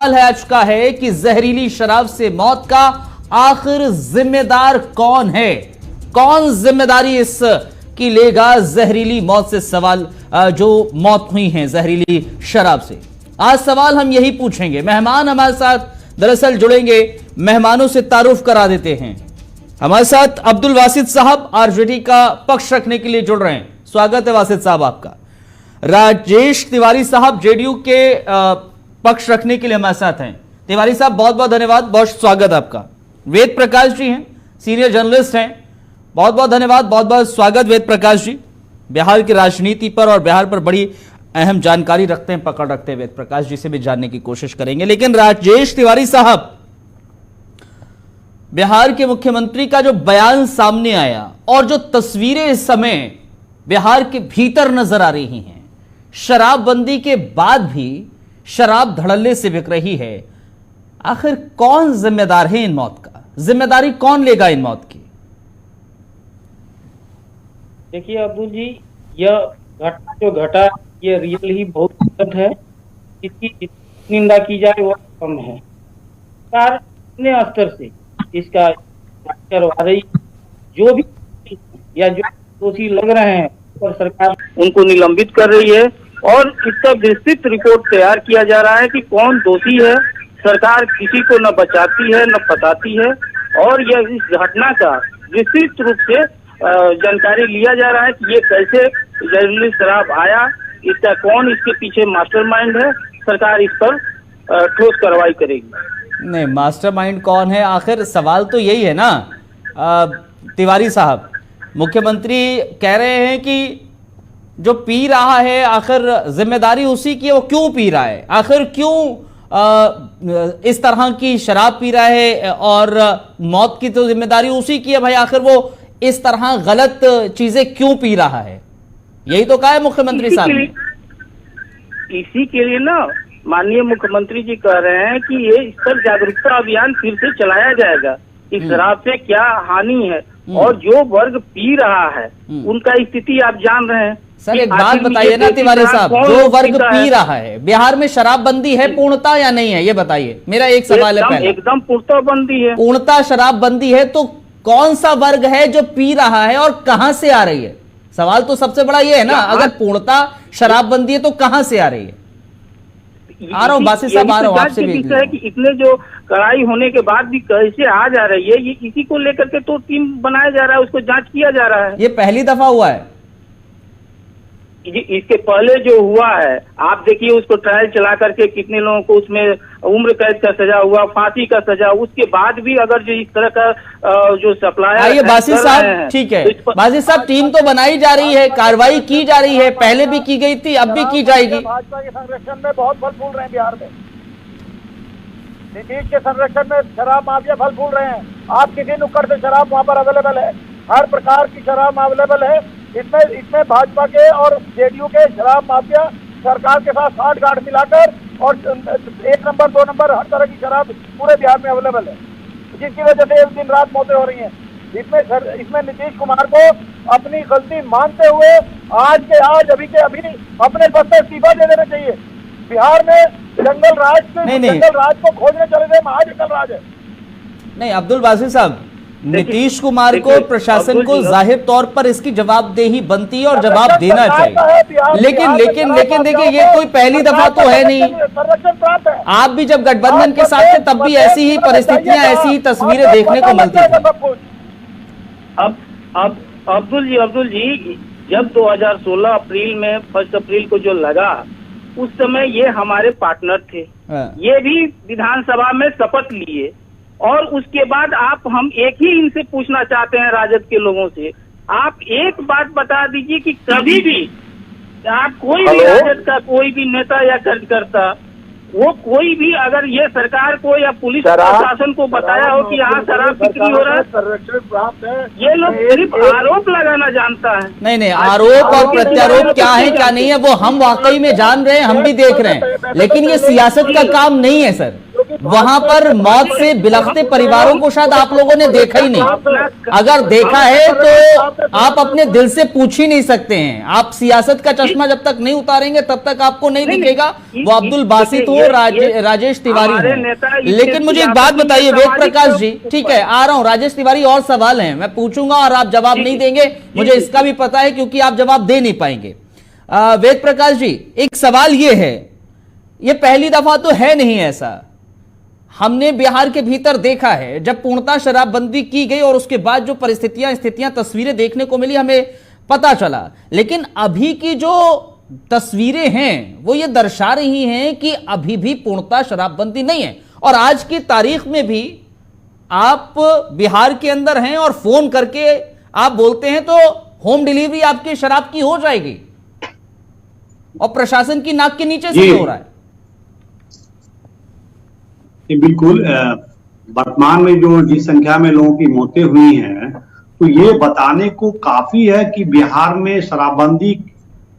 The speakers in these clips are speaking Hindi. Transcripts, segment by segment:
सवाल है आज का है कि जहरीली शराब से मौत का आखिर जिम्मेदार कौन है? कौन जिम्मेदारी इस की लेगा जहरीली मौत से? सवाल जो मौत हुई है जहरीली शराब से, आज सवाल हम यही पूछेंगे। मेहमान हमारे साथ दरअसल जुड़ेंगे, मेहमानों से तारुफ करा देते हैं। हमारे साथ अब्दुल वासिद साहब आरजेडी का पक्ष रखने के लिए जुड़ रहे हैं। स्वागत है वासिद साहब आपका। राजेश तिवारी साहब जेडीयू के पक्ष रखने के लिए हमारे साथ हैं। तिवारी साहब बहुत बहुत धन्यवाद, बहुत स्वागत आपका। वेद प्रकाश जी हैं, सीनियर जर्नलिस्ट हैं, बहुत बहुत धन्यवाद, बहुत बहुत स्वागत वेद प्रकाश जी। बिहार की राजनीति पर और बिहार पर बड़ी अहम जानकारी रखते हैं, पकड़ रखते हैं। वेद प्रकाश जी से भी जानने की कोशिश करेंगे। लेकिन राजेश तिवारी साहब, बिहार के मुख्यमंत्री का जो बयान सामने आया और जो तस्वीरें इस समय बिहार के भीतर नजर आ रही हैं, शराबबंदी के बाद भी शराब धड़ल्ले से बिक रही है, आखिर कौन जिम्मेदार है इन मौत का? जिम्मेदारी कौन लेगा इन मौत की? देखिए अब्दुल जी, यह घटना जो घटा ये रियल ही बहुत दुखद है। इसकी जितनी निंदा की जाए वह कम है। सरकार अपने स्तर से इसका करवा रही, जो भी या जो दोषी लग रहे हैं पर सरकार उनको निलंबित कर रही है और इसका विस्तृत रिपोर्ट तैयार किया जा रहा है कि कौन दोषी है। सरकार किसी को न बचाती है न बताती है और यह इस घटना का विस्तृत रूप से जानकारी लिया जा रहा है कि ये कैसे जहरीली शराब आया, इसका कौन इसके पीछे मास्टरमाइंड है। सरकार इस पर ठोस कार्रवाई करेगी। नहीं, मास्टरमाइंड कौन है आखिर? सवाल तो यही है ना तिवारी साहब। मुख्यमंत्री कह रहे हैं कि जो पी रहा है आखिर जिम्मेदारी उसी की है। वो क्यों पी रहा है, आखिर क्यों इस तरह की शराब पी रहा है? और मौत की तो जिम्मेदारी उसी की है भाई, आखिर वो इस तरह गलत चीजें क्यों पी रहा है? यही तो कहा है मुख्यमंत्री साहब ने। इसी के लिए ना माननीय मुख्यमंत्री जी कह रहे हैं कि ये इस पर जागरूकता अभियान फिर से चलाया जाएगा। इस शराब से क्या हानि है और जो वर्ग पी रहा है उनका स्थिति आप जान रहे हैं। सर एक बात बताइए ना तिवारी साहब, जो वर्ग पी रहा है, बिहार में शराबबंदी है पूर्णता या नहीं है, ये बताइए। मेरा एक सवाल है पहले। एकदम पूर्णता बंदी है, पूर्णता शराबबंदी है, तो कौन सा वर्ग है जो पी रहा है और कहां से आ रही है? सवाल तो सबसे बड़ा ये है ना, अगर पूर्णता शराबबंदी है तो कहां से आ रही है? आ रहा हूँ बासी साहब, आ रहा हूँ आपसे भी। है कि इतने जो कड़ाई होने के बाद भी कैसे आ जा रही है, ये इसी को लेकर के तो टीम बनाया जा रहा है, उसको जांच किया जा रहा है। ये पहली दफा हुआ है? इसके पहले जो हुआ है आप देखिए, उसको ट्रायल चला करके कितने लोगों को उसमें उम्र कैद का सजा हुआ, फांसी का सजा, उसके बाद भी अगर जो इस तरह का जो सप्लायर। आइए बासी साहब, ठीक है बासी साहब, टीम तो बनाई जा रही है, कार्रवाई की जा रही है, पहले भी की गई थी, अब भी की जाएगी। भाजपा के संरक्षण में बहुत फल फूल रहे हैं बिहार में। नीतीश के संरक्षण में शराब माफिया फल फूल रहे हैं। आप किसी नुक्कड़ से शराब वहाँ पर अवेलेबल है, हर प्रकार की शराब अवेलेबल है। इसमें भाजपा के और जेडीयू के शराब माफिया सरकार के साथ साठ-गांठ मिलाकर और 1 नंबर 2 नंबर हर तरह की शराब पूरे बिहार में अवेलेबल है, जिसकी वजह से दिन रात मौतें हो रही हैं। इसमें नीतीश कुमार को अपनी गलती मानते हुए आज के आज अभी के अभी अपने पद से इस्तीफा दे देना चाहिए। बिहार में जंगल राज को खोजने चले गए महाजंगल राज है। नहीं अब्दुल वासिद साहब, नीतीश कुमार को, प्रशासन को जाहिर तौर पर इसकी जवाबदेही बनती है और जवाब देना चाहिए। लेकिन देखिए, ये कोई पहली दफा तो है नहीं। आप भी जब गठबंधन के साथ थे तब भी ऐसी ही परिस्थितियां, ऐसी ही तस्वीरें देखने को मिलती थी। अब अब्दुल जी, जब 2016 अप्रैल में 1 अप्रैल को जो लगा, उस समय ये हमारे पार्टनर थे। ये भी विधानसभा में शपथ लिए और उसके बाद हम एक ही इनसे पूछना चाहते हैं, राजद के लोगों से, आप एक बात बता दीजिए कि कभी भी आप कोई भी राजद का कोई भी नेता या कार्यकर्ता, वो कोई भी अगर ये सरकार को या पुलिस प्रशासन को बताया हो कि यहाँ शराब बिक्री हो रहा है, संरक्षण प्राप्त है, ये लोग सिर्फ आरोप लगाना जानता है। नहीं, आरोप और प्रत्यारोप क्या है क्या नहीं है वो हम वाकई में जान रहे हैं, हम भी देख रहे हैं, लेकिन ये सियासत का काम नहीं है सर। वहां पर मौत से बिलखते परिवारों को शायद आप लोगों ने देखा ही नहीं। अगर देखा है तो आप अपने दिल से पूछ ही नहीं सकते हैं। आप सियासत का चश्मा जब तक नहीं उतारेंगे तब तक आपको नहीं दिखेगा वो अब्दुल बासित हो, राजेश तिवारी हो। लेकिन मुझे एक बात बताइए वेद प्रकाश जी, ठीक है आ रहा हूं, राजेश तिवारी और सवाल हैं मैं पूछूंगा और आप जवाब नहीं देंगे, मुझे इसका भी पता है क्योंकि आप जवाब दे नहीं पाएंगे। वेद प्रकाश जी, एक सवाल ये है, ये पहली दफा तो है नहीं ऐसा, हमने बिहार के भीतर देखा है जब पूर्णतः शराबबंदी की गई और उसके बाद जो स्थितियां तस्वीरें देखने को मिली हमें पता चला। लेकिन अभी की जो तस्वीरें हैं वो ये दर्शा रही हैं कि अभी भी पूर्णतः शराबबंदी नहीं है। और आज की तारीख में भी आप बिहार के अंदर हैं और फोन करके आप बोलते हैं तो होम डिलीवरी आपकी शराब की हो जाएगी और प्रशासन की नाक के नीचे से हो रहा है। बिल्कुल, वर्तमान में जो जिस संख्या में लोगों की मौतें हुई हैं तो ये बताने को काफी है कि बिहार में शराबबंदी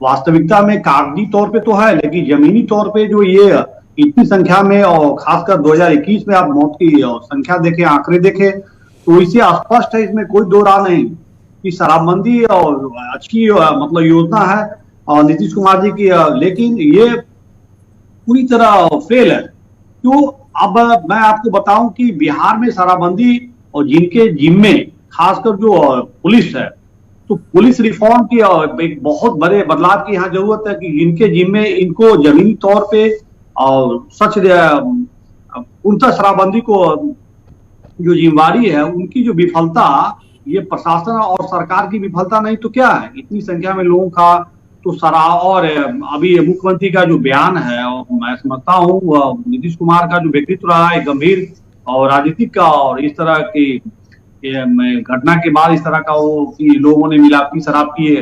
वास्तविकता में कागजी तौर पे तो है, लेकिन जमीनी तौर पे जो ये इतनी संख्या में और खासकर 2021 में आप मौत की संख्या देखें, आंकड़े देखें तो इससे स्पष्ट है, इसमें कोई दो राह नहीं कि शराबबंदी और अच्छी मतलब योजना है और नीतीश कुमार जी की, लेकिन ये पूरी तरह फेल है। तो अब मैं आपको बताऊं कि बिहार में शराबबंदी और जिनके जिम्मे खासकर जो पुलिस है, तो पुलिस रिफॉर्म की एक बहुत बड़े बदलाव की यहाँ जरूरत है कि जिनके जिम्मे इनको जमीनी तौर पे और सच पूर्णतः शराबबंदी को जो जिम्मेवारी है उनकी जो विफलता, ये प्रशासन और सरकार की विफलता नहीं तो क्या है। इतनी संख्या में लोगों का तो शराब, और अभी मुख्यमंत्री का जो बयान है और मैं समझता हूँ नीतीश कुमार का जो व्यक्तित्व रहा है गंभीर और राजनीतिक का, और इस तरह की घटना के बाद इस तरह का वो कि लोगों ने मिलावटी शराब पिए,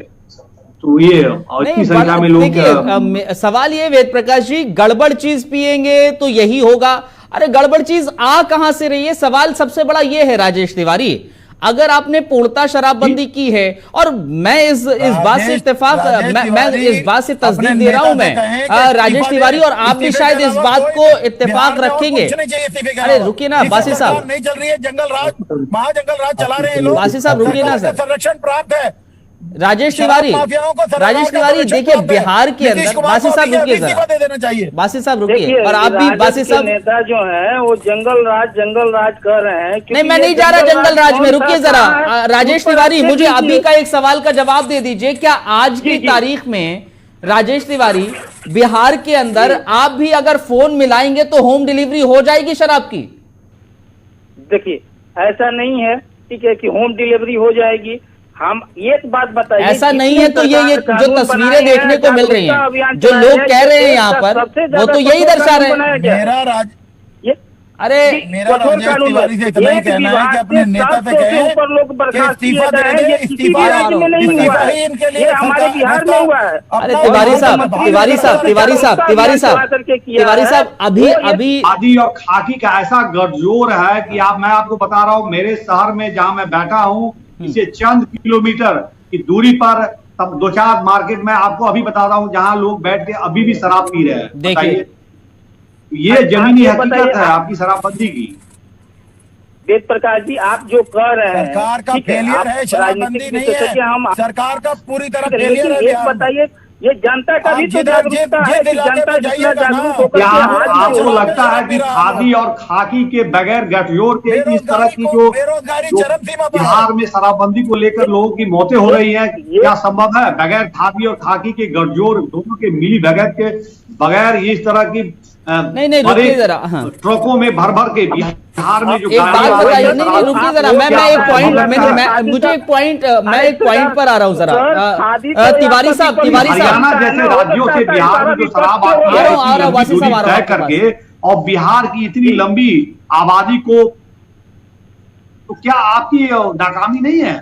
तो ये और इतनी संख्या में लोग। सवाल ये वेद प्रकाश जी, गड़बड़ चीज पिएंगे तो यही होगा। अरे गड़बड़ चीज आ कहां से रही है, सवाल सबसे बड़ा ये है राजेश तिवारी। अगर आपने पूर्णतः शराबबंदी की है, और मैं इस बात से इत्तेफाक मैं इस बात से तस्दीक दे रहा हूं, मैं राजेश तिवारी और आप भी शायद इस बात को इत्तेफाक रखेंगे। अरे रुकिए ना बासी साहब, नहीं चल रही है, जंगल राज महाजंगल राज चला रहे हैं लोग। बासी साहब रुकिए ना सर, संरक्षण प्राप्त है। राजेश तिवारी देखिए बिहार के अंदर, बासी साहब रुकिए जरा, बासी साहब रुकिए, और आप भी बासी साहब, नेता जो है वो जंगल राज कर रहे हैं। नहीं मैं नहीं जा रहा जंगल राज में, रुकिए जरा राजेश तिवारी, मुझे अभी का एक सवाल का जवाब दे दीजिए। क्या आज की तारीख में राजेश तिवारी बिहार के अंदर आप भी अगर फोन मिलाएंगे तो होम डिलीवरी हो जाएगी शराब की? देखिए ऐसा नहीं है, ठीक है कि होम डिलीवरी हो जाएगी। हम एक बात बताइए, ऐसा नहीं है तो ये जो तस्वीरें देखने को मिल रही हैं, जो लोग कह रहे हैं यहाँ पर, वो तो यही दर्शा रहे हैं। अरे मेरा राजेश तिवारी से इतना ही कहना है कि अपने नेता से कहें कि इस्तीफा दे दें, इस्तीफा इनके लिए हमारे बिहार में हुआ है। अरे तिवारी साहब अभी खादी और खाकी का ऐसा गठजोड़ है कि मैं आपको बता रहा हूँ, मेरे शहर में जहाँ मैं बैठा हूँ इसे चंद किलोमीटर की दूरी पर तब 2-4 मार्केट में आपको अभी बता रहा हूँ जहाँ लोग बैठ के अभी भी शराब पी रहे हैं। देखिए ये जमीनी हकीकत है आपकी शराबबंदी की। वेद प्रकाश जी आप जो कह रहे हैं सरकार का फेलियर है, शराबबंदी नहीं है, सरकार का पूरी तरह फेलियर है। एक बताइए, ये जनता का भी तो जागरूकता है कि जनता जितना जागरूक होकर आपको लगता है कि खादी और खाकी के बगैर गठजोड़ के इस तरह की जो बिहार में शराबबंदी को लेकर लोगों की मौतें हो रही है, क्या संभव है? बगैर खादी और खाकी के गठजोड़ दोनों के मिली भगत के बगैर इस तरह की नहीं रुकिए जरा, ट्रकों में भर के बिहार में जो एक बात बताइए, नहीं रुकिए जरा, मैं एक पॉइंट मैं एक पॉइंट पर आ रहा हूँ जरा। तिवारी साहब जैसे राज्यों से बिहार में जो शराब आती है तय करके, और बिहार की इतनी लंबी आबादी को, तो क्या आपकी नाकामी नहीं है?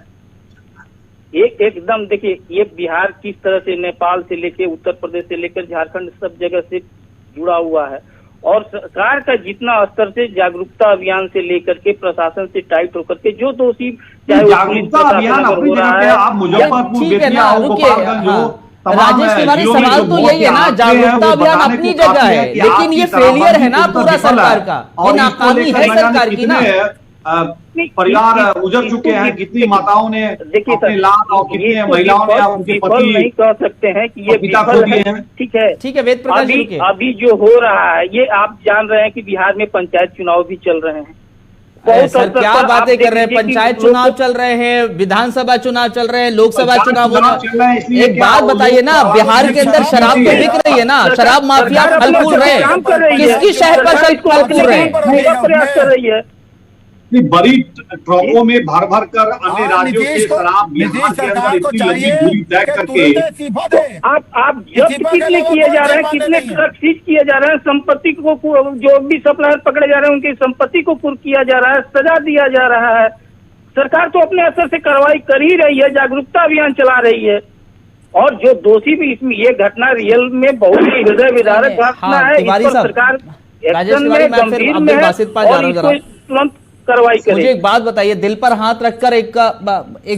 एकदम देखिए, ये बिहार किस तरह से नेपाल से लेकर उत्तर प्रदेश से लेकर झारखंड सब जगह से जुड़ा हुआ है, और सरकार का जितना स्तर से जागरूकता अभियान से लेकर के प्रशासन से टाइट होकर के जो दोषी, चाहे जागरूकता अभियान अपनी जगह पे, आप मुजफ्फरपुर बेतिया हो, गोपालगंज हो, राजेश तिवारी, जिलों में सवाल जो तो मौत यही है के ना, आंकड़े हैं, जागरूकता वो अभियान बताने अपनी को काफी जगह है, कि लेकिन आपकी ये फेलियर है ना शराबबंदी पूरा विफल सरकार है। का, और ये इसको नाकामी लेकर है न जाने सरकार की ना। कितने परिवार उजड़ चुके हैं, कितनी माताओं ने देखिए अपने सर, लाल और कितने इसको महिलाओं ने विफल उनके विफल नहीं पति कह सकते हैं कि ये और पिता विफल खो दिए है, हैं। ठीक है। ठीक है, वेद प्रकाश जी अभी रुकिए। अभी जो हो रहा है, ये आप जान रहे हैं कि बिहार में पंचायत चुनाव भी चल रहे हैं। बहुत सर स्तर क्या पर आप बातें देख कर रहे हैं, लीजिए कि पंचायत लोग चुनाव चल रहे हैं, विधानसभा चुनाव चल रहे हैं, लोकसभा पंचायत चुनाव हो चुनाव चल रहे हैं, इसलिए एक क्या बात वो बताइए लोग ना, बिहार के अंदर शराब तो बिक रही है ना, शराब माफिया सरकार फल अपना फूल रहे काम कर हैं, रही है। किसकी शहर पर सरकार इसको फल रोकने फूल रहे के हैं? पूरा प्रयास कर रही है। इतनी बड़ी ट्रकों में भर भर कर अन्य हाँ, राज्यों से नीतीश शराब बिहार नीतीश के सरकार अंदर को इतनी लंबी चाहिए दूरी तय कि करके तुरंत इस्तीफा दे। आप जब्त इस्तीफा के कितने अलावा किए कोई जा रहे हैं, जमानत कितने नहीं है। ट्रक सीज किए जा रहे हैं, संपत्ति को जो भी सप्लायर पकड़े जा रहे हैं उनकी संपत्ति को कुर्क किया जा रहा है, सजा दिया जा रहा है। सरकार तो अपने असर से कार्रवाई कर ही रही है, जागरूकता अभियान चला रही है। और जो दोषी भी इसमें, ये घटना रियल में बहुत ही हृदय विदारक घटना है, इस तिवारी पर साहब, सरकार राजेश एक्शन तिवारी, में मैं फिर गंभीर अब्दुल में है बासित पास जा और रहा हूं इसको जरा। तुरंत कार्रवाई मुझे करे। एक बात बताइए, दिल पर हाथ रखकर एक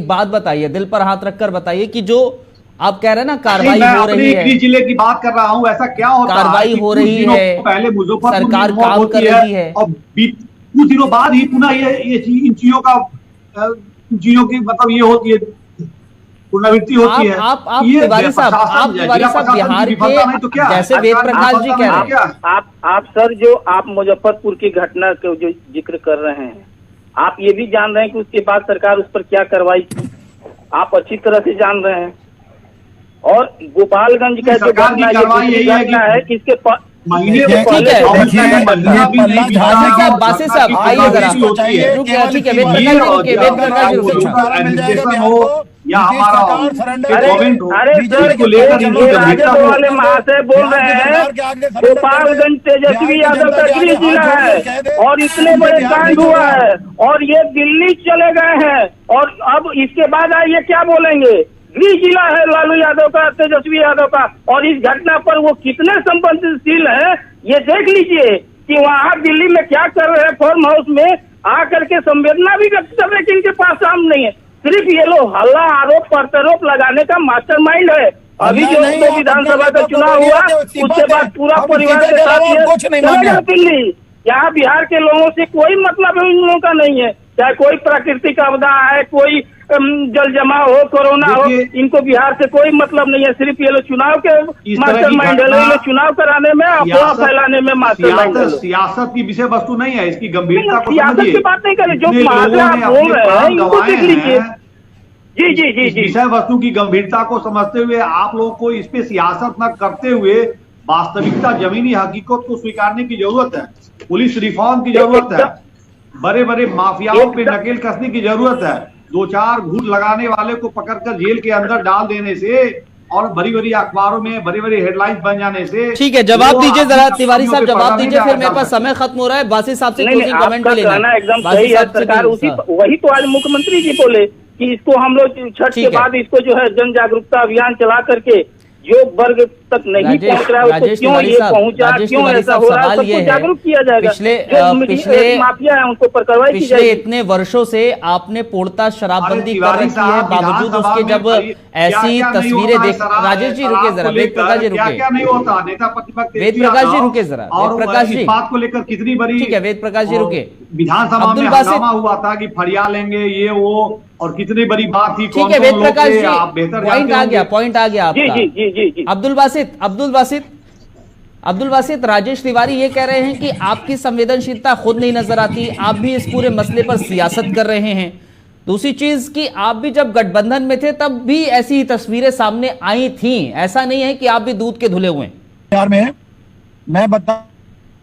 बात बताइए, दिल पर हाथ रखकर बताइए कि जो आप कह रहे हैं ना कार्रवाई मैं हो अपने रही है, गृह जिले की बात कर रहा हूँ, ऐसा क्या होता है कार्रवाई कि हो कुछ रही दिनों है, पहले मुजफ्फरपुर सरकार में मौत काम होती कर रही है, और कुछ दिनों बाद ही पुनः इन चीजों का इन चीजों की मतलब ये होती है, पुनरावृत्ति होती है। आप ये तिवारी साहब, प्रशासन, तिवारी जिला साहब प्रशासन की बिहार विफलता नहीं तो क्या के, है? जैसे वेद प्रकाश जी कह रहे हैं, आप सर जो आप मुजफ्फरपुर की घटना का जो जिक्र कर रहे हैं, आप ये भी जान रहे हैं कि उसके बाद सरकार उस पर क्या कार्रवाई की, आप अच्छी तरह से जान रहे हैं। और गोपालगंज का जो सरकार की घटना, कार्रवाई यही है घटना है, इसके महीने देखिए, ठीक है, बासित साहब, बासित साहब, आइए जरा, रुकिए, ठीक है, वेद प्रकाश जी रुकिए, वेद प्रकाश जी रुकिए। हो या हमारा गवर्नमेंट हो, अरे सर, इसको लेकर इनको गंभीरता राजद हो। वाले महाशय बोल रहे हैं गोपालगंज तेजस्वी यादव का गृह जिला है और इतने बड़े कांड हुआ है और ये दिल्ली चले गए हैं, और अब इसके बाद आइए क्या बोलेंगे, गृह जिला है लालू यादव का, तेजस्वी यादव का, और इस घटना पर वो कितने संवेदनशील है ये देख लीजिए कि वहाँ दिल्ली में क्या कर रहे हैं, फार्म हाउस में आकर के संवेदना भी व्यक्त कर रहे, इनके पास काम नहीं है। सिर्फ ये लोग हल्ला, आरोप प्रत्यारोप लगाने का मास्टरमाइंड है। अभी जो विधानसभा का चुनाव हुआ उसके बाद पूरा परिवार के साथ ये चला गया दिल्ली। यहाँ बिहार के लोगों से कोई मतलब इन लोगों का नहीं है, चाहे कोई प्राकृतिक आपदा है, कोई जल जमा हो, कोरोना हो, इनको बिहार से कोई मतलब नहीं है। सिर्फ ये लोग चुनाव के मास्टरमाइंड है, ये लोग चुनाव कराने में, अफवाह फैलाने में मास्टरमाइंड है। सियासत की विषय वस्तु नहीं है, इसकी गंभीरता को सियासत समझिए। की बात नहीं करें, जो जितने मामला आप लोगों ने बोल रहे हैं अपने इनको प्राण देख गंवाए लीजिए। हैं, जी जी जी इस जी विषय वस्तु की गंभीरता को समझते हुए आप लोगों को इस पे सियासत न करते हुए वास्तविकता, जमीनी हकीकत को स्वीकारने की जरूरत है। पुलिस रिफॉर्म की जरूरत है, बड़े बड़े माफियाओं पे नकेल कसने की जरूरत है। 2-4 घूट लगाने वाले को पकड़कर जेल के अंदर डाल देने से और बड़ी बड़ी अखबारों में बड़ी बड़ी हेडलाइंस बन जाने से, ठीक है, जवाब दीजिए जरा तिवारी साहब, जवाब नहीं दीजिए, फिर मेरे जा पास सकता। समय खत्म हो रहा है। बासित साहब से नहीं, क्लोजिंग कमेंट आपका भी लेना कहना है। एकदम बासित सही है, साहब से सरकार उसी हाँ। वही तो आज मुख्यमंत्री जी बोले कि इसको हम लोग छठ के ठीक है। बाद इसको जो है जन जागरूकता अभियान चला करके जो वर्ग तक नहीं पहुंच रहा है उसको क्यों तिवारी ये साहब, पहुंचा, राजेश क्यों तिवारी ऐसा साहब, हो रहा है, सवाल ये सबको है, जागरूक किया जाएगा। पिछले माफिया है उनको पर कार्रवाई की पिछले जाएगी। इतने वर्षों से आपने पूर्णतः शराबबंदी कर तिवारी रखी है, साहब, बावजूद विधानसभा उसके में जब ऐसी क्या-क्या नहीं तस्वीरें होता है, देख, राजेश जी रुके जरा, वेद प्रकाश जी क्या रुके, क्या नहीं होता, नेता प्रतिपक्ष वेद प्रकाश जी रुके जरा, और वेद प्रकाश जी, इस बात को लेकर कितनी बड़ी, ठीक है, वेद प्रकाश जी रुके, विधानसभा में अब्दुल बासित, हंगामा हुआ था कि फरिया लेंगे ये वो, और कितनी बड़ी बात थी। ठीक है वेद प्रकाश जी, आप बेहतर पॉइंट आ गया, पॉइंट आ गया जी आपका। जी जी जी जी। अब्दुल बासित, राजेश तिवारी ये कह रहे हैं कि आपकी संवेदनशीलता खुद नहीं नजर आती, आप भी इस पूरे मसले पर सियासत कर रहे हैं। दूसरी चीज कि आप भी जब गठबंधन में थे तब भी ऐसी तस्वीरें सामने आई थी, ऐसा नहीं है कि आप भी दूध के धुले हुए हैं। बिहार में मैं बता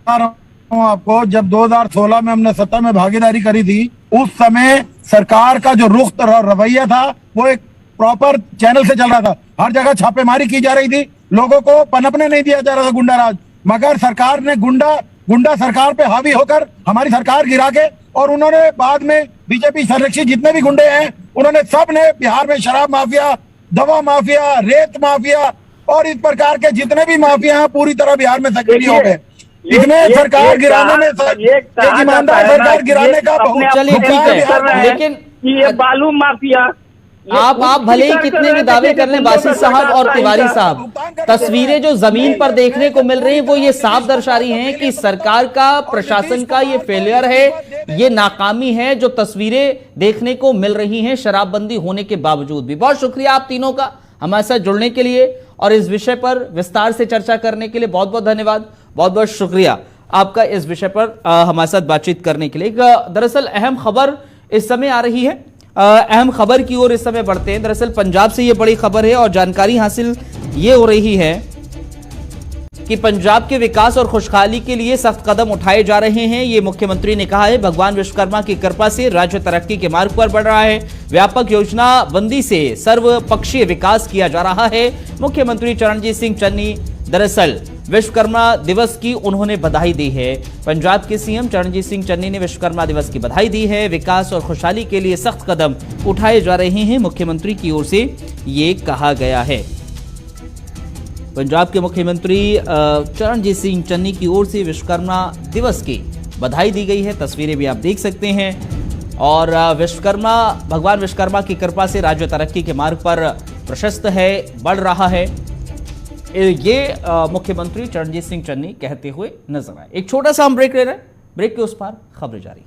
रहा हूं आपको, जब 2016 में हमने सत्ता में भागीदारी करी थी, उस समय सरकार का जो रुख रवैया था वो एक प्रॉपर चैनल से चल रहा था। हर जगह छापेमारी की जा रही थी, लोगों को पनपने नहीं दिया जा रहा था गुंडा राज, मगर सरकार ने गुंडा सरकार पे हावी होकर हमारी सरकार गिरा के, और उन्होंने बाद में बीजेपी संरक्षित जितने भी गुंडे हैं उन्होंने सब ने बिहार में शराब माफिया, दवा माफिया, रेत माफिया और इस प्रकार के जितने भी माफिया हैं पूरी तरह बिहार में सक्रिय हो गए। इसमें सरकार गिराने में एक ईमानदार सरकार गिराने का बहुत, चलिए ठीक है, लेकिन ये बालू माफिया आप भले ही कितने भी दावे कर लें बासित साहब और तिवारी साहब, तस्वीरें जो जमीन पर देखने को मिल रही हैं वो ये साफ दर्शा रही हैं कि सरकार का, प्रशासन का ये फेलियर है, ये नाकामी है जो तस्वीरें देखने को मिल रही हैं शराबबंदी होने के बावजूद भी। बहुत शुक्रिया आप तीनों का हमारे साथ जुड़ने के लिए और इस विषय पर विस्तार से चर्चा करने के लिए बहुत बहुत धन्यवाद। बहुत बहुत शुक्रिया आपका इस विषय पर हमारे साथ बातचीत करने के लिए। दरअसल अहम खबर इस समय आ रही है, अहम खबर की ओर इस समय बढ़ते हैं। दरअसल पंजाब से यह बड़ी खबर है और जानकारी हासिल ये हो रही है कि पंजाब के विकास और खुशहाली के लिए सख्त कदम उठाए जा रहे हैं। ये मुख्यमंत्री ने कहा है। भगवान विश्वकर्मा की कृपा से राज्य तरक्की के मार्ग पर बढ़ रहा है। व्यापक योजना बंदी से सर्वपक्षीय विकास किया जा रहा है। मुख्यमंत्री चरणजीत सिंह चन्नी दरअसल विश्वकर्मा दिवस की उन्होंने बधाई दी है। पंजाब के सीएम चरणजीत सिंह चन्नी ने विश्वकर्मा दिवस की बधाई दी है। विकास और खुशहाली के लिए सख्त कदम उठाए जा रहे हैं, मुख्यमंत्री की ओर से ये कहा गया है। पंजाब के मुख्यमंत्री चरणजीत सिंह चन्नी की ओर से विश्वकर्मा दिवस की बधाई दी गई है। तस्वीरें भी आप देख सकते हैं और भगवान विश्वकर्मा की कृपा से राज्य तरक्की के मार्ग पर प्रशस्त है, बढ़ रहा है, ये मुख्यमंत्री चरणजीत सिंह चन्नी कहते हुए नजर आए। एक छोटा सा हम ब्रेक ले रहे हैं, ब्रेक के उस पार खबरें जारी।